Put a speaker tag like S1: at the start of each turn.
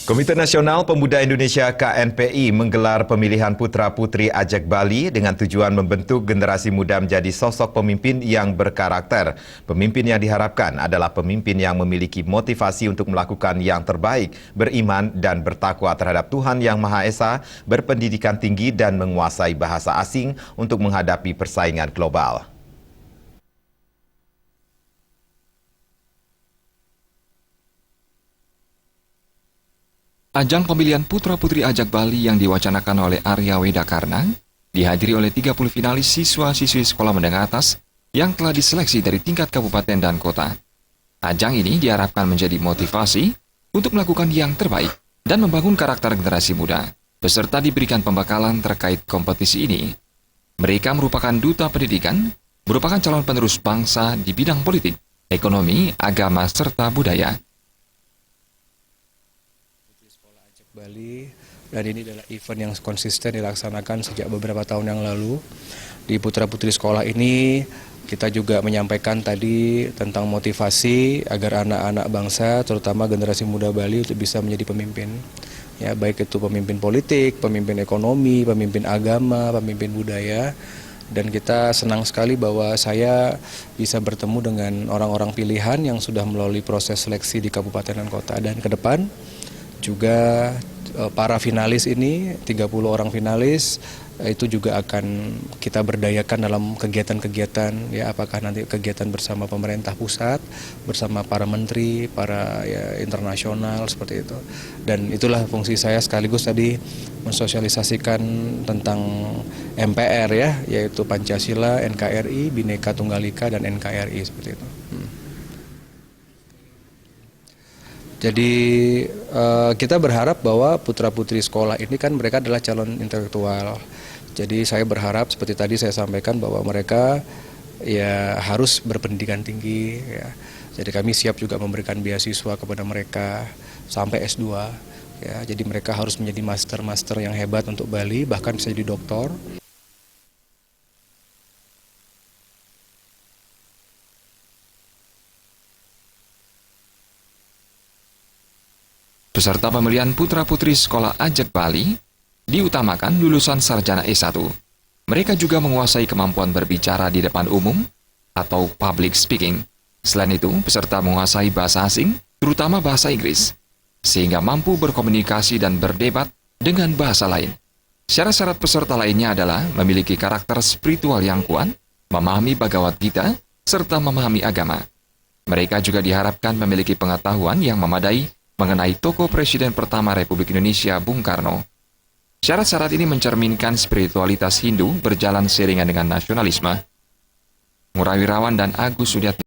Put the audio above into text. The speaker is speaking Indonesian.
S1: Komite Nasional Pemuda Indonesia KNPI menggelar pemilihan putra-putri Ajak Bali dengan tujuan membentuk generasi muda menjadi sosok pemimpin yang berkarakter. Pemimpin yang diharapkan adalah pemimpin yang memiliki motivasi untuk melakukan yang terbaik, beriman dan bertakwa terhadap Tuhan Yang Maha Esa, berpendidikan tinggi dan menguasai bahasa asing untuk menghadapi persaingan global.
S2: Ajang pemilihan putra-putri Ajak Bali yang diwacanakan oleh Arya Wedakarna dihadiri oleh 30 finalis siswa-siswi sekolah menengah atas yang telah diseleksi dari tingkat kabupaten dan kota. Ajang ini diharapkan menjadi motivasi untuk melakukan yang terbaik dan membangun karakter generasi muda. Peserta diberikan pembekalan terkait kompetisi ini. Mereka merupakan duta pendidikan, merupakan calon penerus bangsa di bidang politik, ekonomi, agama, serta budaya.
S3: Bali, dan ini adalah event yang konsisten dilaksanakan sejak beberapa tahun yang lalu. Di putra-putri sekolah ini kita juga menyampaikan tadi tentang motivasi agar anak-anak bangsa, terutama generasi muda Bali, untuk bisa menjadi pemimpin. Ya, baik itu pemimpin politik, pemimpin ekonomi, pemimpin agama, pemimpin budaya. Dan kita senang sekali bahwa saya bisa bertemu dengan orang-orang pilihan yang sudah melalui proses seleksi di kabupaten dan kota. Dan ke depan juga para finalis ini, 30 orang finalis, itu juga akan kita berdayakan dalam kegiatan-kegiatan, ya, apakah nanti kegiatan bersama pemerintah pusat, bersama para menteri, para internasional, seperti itu. Dan itulah fungsi saya sekaligus tadi mensosialisasikan tentang MPR, ya, yaitu Pancasila, NKRI, Bhinneka Tunggal Ika, dan NKRI, seperti itu. Jadi kita berharap bahwa putra-putri sekolah ini kan mereka adalah calon intelektual. Jadi saya berharap seperti tadi saya sampaikan bahwa mereka ya harus berpendidikan tinggi. Ya. Jadi kami siap juga memberikan beasiswa kepada mereka sampai S2. Ya. Jadi mereka harus menjadi master-master yang hebat untuk Bali, bahkan bisa jadi doktor.
S2: Peserta pemilihan putra-putri sekolah Ajak Bali diutamakan lulusan sarjana S1. Mereka juga menguasai kemampuan berbicara di depan umum atau public speaking. Selain itu, peserta menguasai bahasa asing, terutama bahasa Inggris, sehingga mampu berkomunikasi dan berdebat dengan bahasa lain. Syarat-syarat peserta lainnya adalah memiliki karakter spiritual yang kuat, memahami Bhagavad Gita, serta memahami agama. Mereka juga diharapkan memiliki pengetahuan yang memadai mengenai tokoh Presiden pertama Republik Indonesia, Bung Karno. Syarat-syarat ini mencerminkan spiritualitas Hindu berjalan seiringan dengan nasionalisme. Ngurah Wirawan dan Agus Sudiatno.